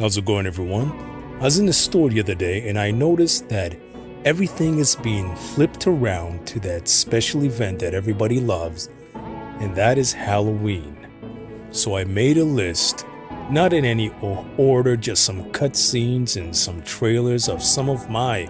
How's it going, everyone? I was in the store the other day and I noticed that everything is being flipped around to that special event that everybody loves, and that is Halloween. So I made a list, not in any order, just some cutscenes and some trailers of some of my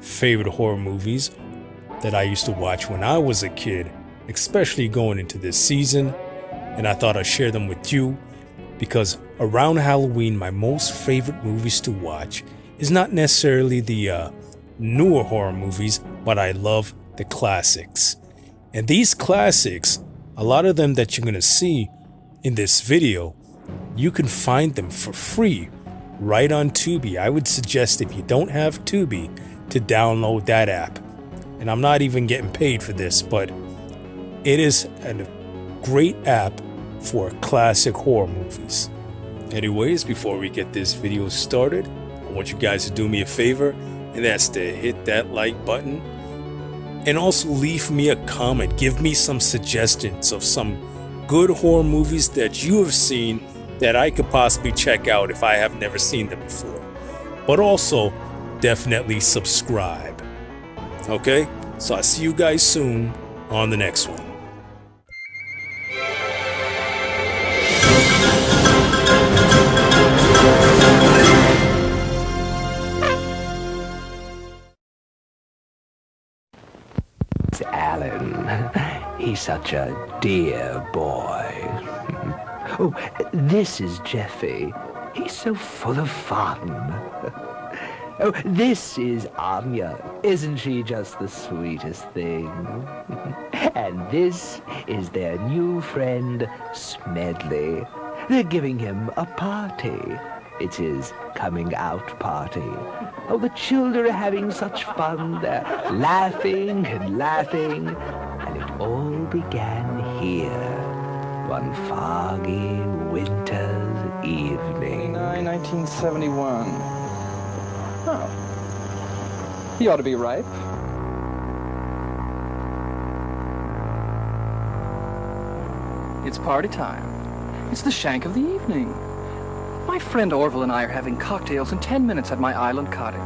favorite horror movies that I used to watch when I was a kid, especially going into this season. And I thought I'd share them with you because around Halloween, my most favorite movies to watch is not necessarily the newer horror movies, but I love the classics. And these classics, a lot of them that you're going to see in this video, you can find them for free right on Tubi. I would suggest, if you don't have Tubi, to download that app. And I'm not even getting paid for this, but it is a great app for classic horror movies. Anyways, before we get this video started, I want you guys to do me a favor, and that's to hit that like button and also leave me a comment. Give me some suggestions of some good horror movies that you have seen that I could possibly check out if I have never seen them before. But also, definitely subscribe. Okay, so I'll see you guys soon on the next one. It's Alan. He's such a dear boy. Oh, this is Jeffy. He's so full of fun. Oh, this is Anya. Isn't she just the sweetest thing? And this is their new friend, Smedley. They're giving him a party. It's his coming out party. Oh, the children are having such fun. They're laughing and laughing. And it all began here, one foggy winter's evening. 1971. Oh. He ought to be ripe. It's party time. It's the shank of the evening. My friend Orville and I are having cocktails in 10 minutes at my island cottage.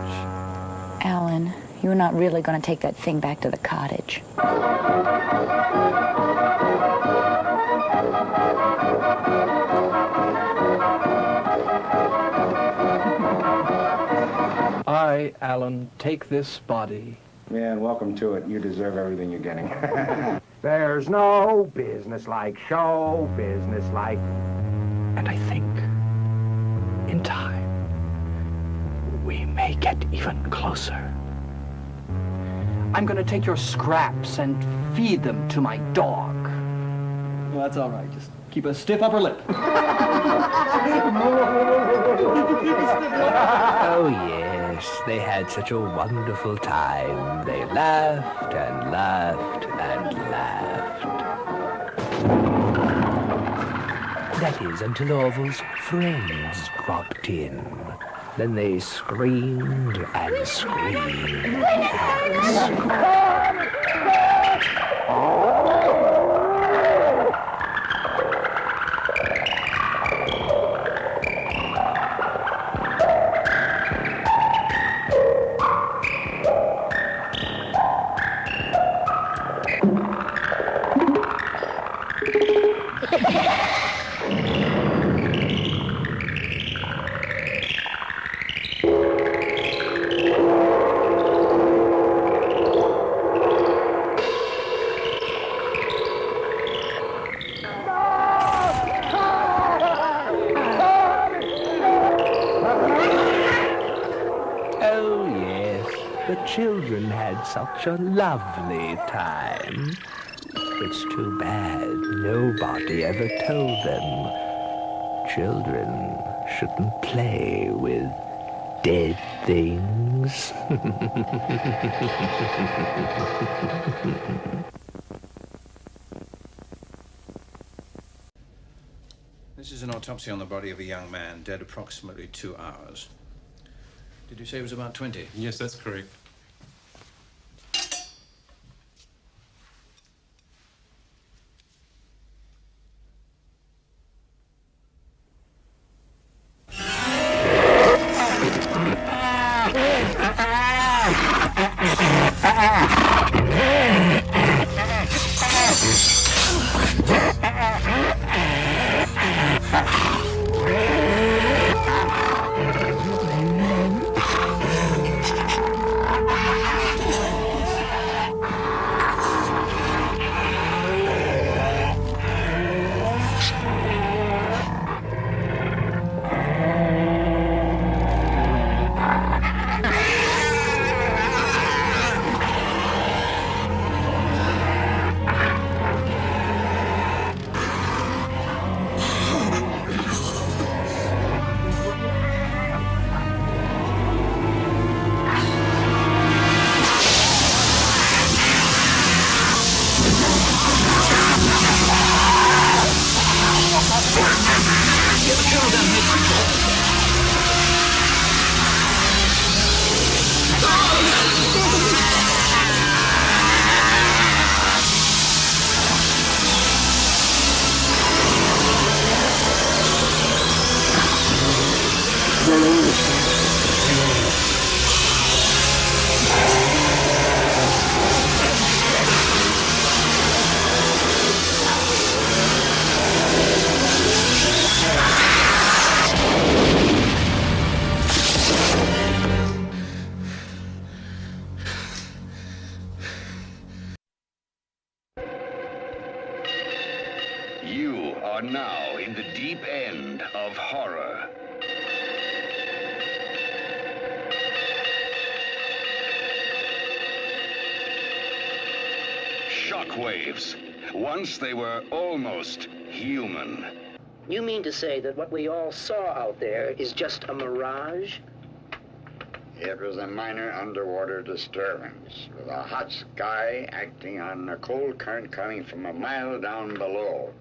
Alan, you're not really going to take that thing back to the cottage. I, Alan, take this body. Yeah, and welcome to it. You deserve everything you're getting. There's no business like show business like... And I think, in time, we may get even closer. I'm going to take your scraps and feed them to my dog. Well, that's all right. Just keep a stiff upper lip. Oh, yes, they had such a wonderful time. They laughed and laughed and laughed. That is, until Orville's friends dropped in. Then they screamed and screamed and screamed. The children had such a lovely time. It's too bad nobody ever told them children shouldn't play with dead things. This is an autopsy on the body of a young man, dead approximately 2 hours. Did you say he was about 20? Yes, that's correct. You are now in the deep end of horror. Shockwaves. Once they were almost human. You mean to say that what we all saw out there is just a mirage? It was a minor underwater disturbance, with a hot sky acting on a cold current coming from a mile down below.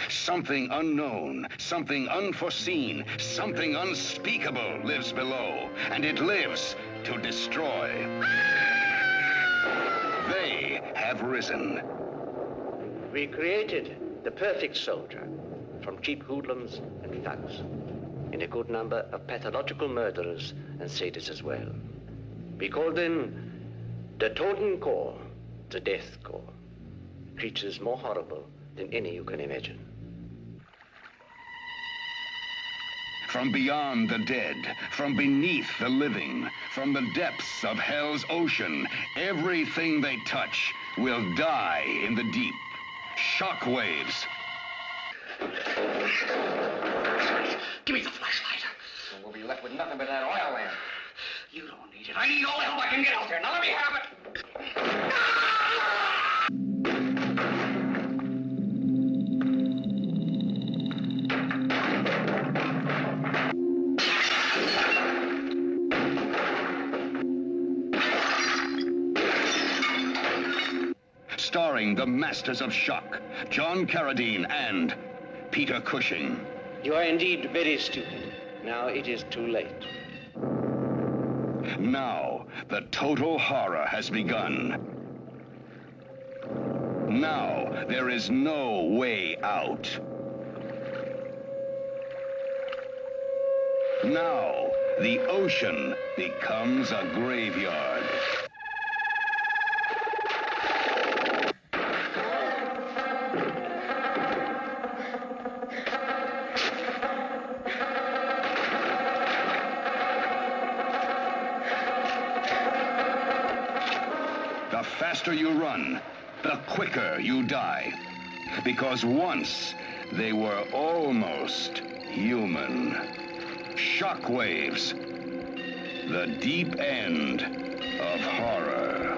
Something unknown, something unforeseen, something unspeakable lives below, and it lives to destroy. They have risen. We created the perfect soldier from cheap hoodlums and thugs, in a good number of pathological murderers and sadists as well. We called them the Toten Corps, the Death Corps. Creatures more horrible than any you can imagine. From beyond the dead, from beneath the living, from the depths of hell's ocean, everything they touch will die in the deep. Shockwaves. Give me the flashlight. And we'll be left with nothing but that oil lamp. You don't need it. I need all the help I can get out there. Now let me have it. Starring the masters of shock, John Carradine and Peter Cushing. You are indeed very stupid. Now it is too late. Now, the total horror has begun. Now, there is no way out. Now, the ocean becomes a graveyard. The faster you run, the quicker you die. Because once they were almost human. Shockwaves. The deep end of horror.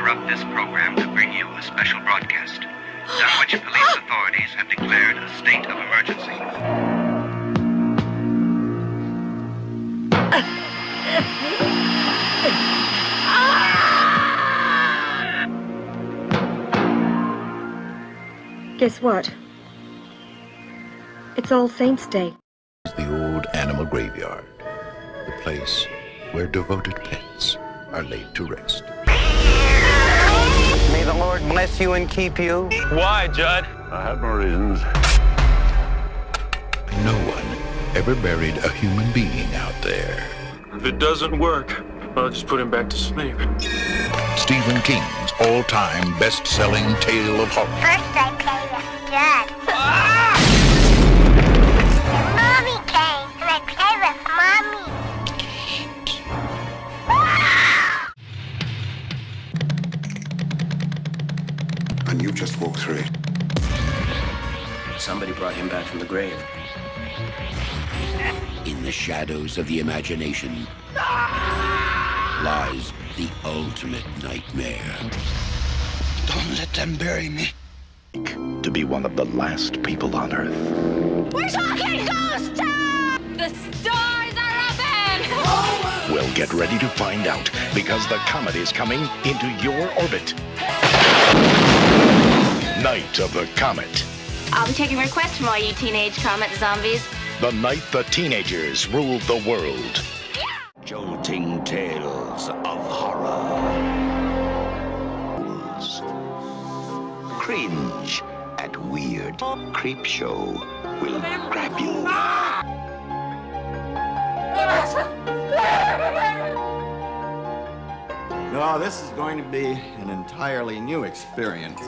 interrupt this program to bring you a special broadcast. Dunwich police authorities have declared a state of emergency. Guess what? It's All Saints' Day. The old animal graveyard, the place where devoted pets are laid to rest. May the Lord bless you and keep you. Why, Judd? I have no reasons. No one ever buried a human being out there. If it doesn't work, I'll just put him back to sleep. Stephen King's all-time best-selling tale of horror. First I play with Dad. Mommy came, and I play with Mommy. And you just walked through it. Somebody brought him back from the grave. In the shadows of the imagination lies the ultimate nightmare. Don't let them bury me. To be one of the last people on Earth. We're talking ghost town! The stars are open! Well, get ready to find out, because the comet is coming into your orbit. Night of the Comet. I'll be taking requests from all you teenage comet zombies. The night the teenagers ruled the world. Jolting tales of horror. Cringe at weird creep show will grab you. No, this is going to be an entirely new experience.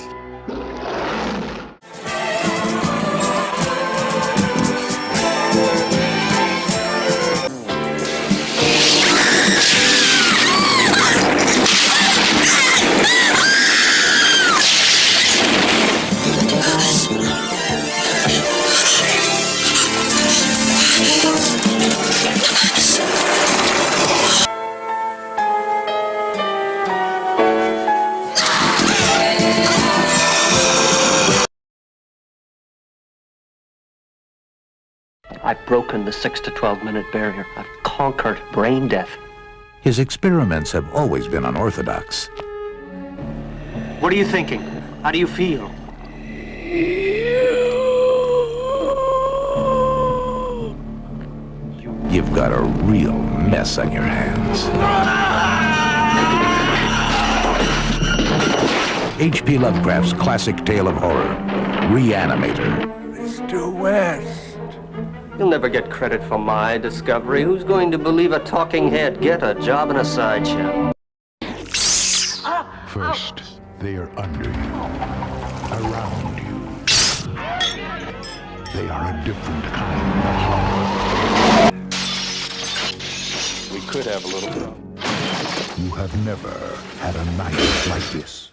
I've broken the 6 to 12 minute barrier. I've conquered brain death. His experiments have always been unorthodox. What are you thinking? How do you feel? You've got a real mess on your hands. H.P. Lovecraft's classic tale of horror, Reanimator. Mr. West. You'll never get credit for my discovery. Who's going to believe a talking head? Get a job in a sideshow. First, they are under you, around you. They are a different kind of horror. We could have a little fun. You have never had a night like this.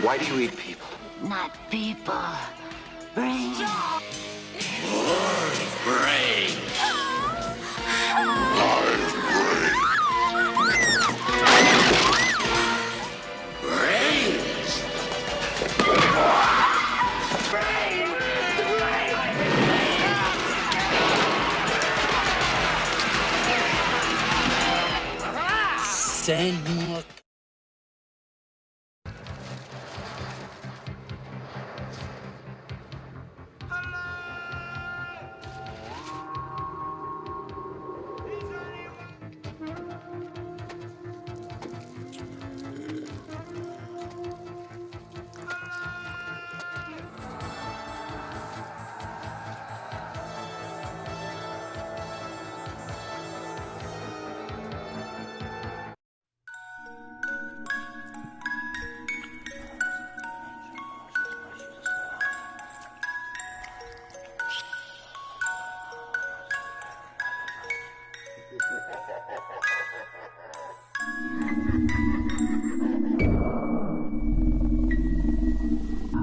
Why do you eat people? Not people. Brains. Brain. Send me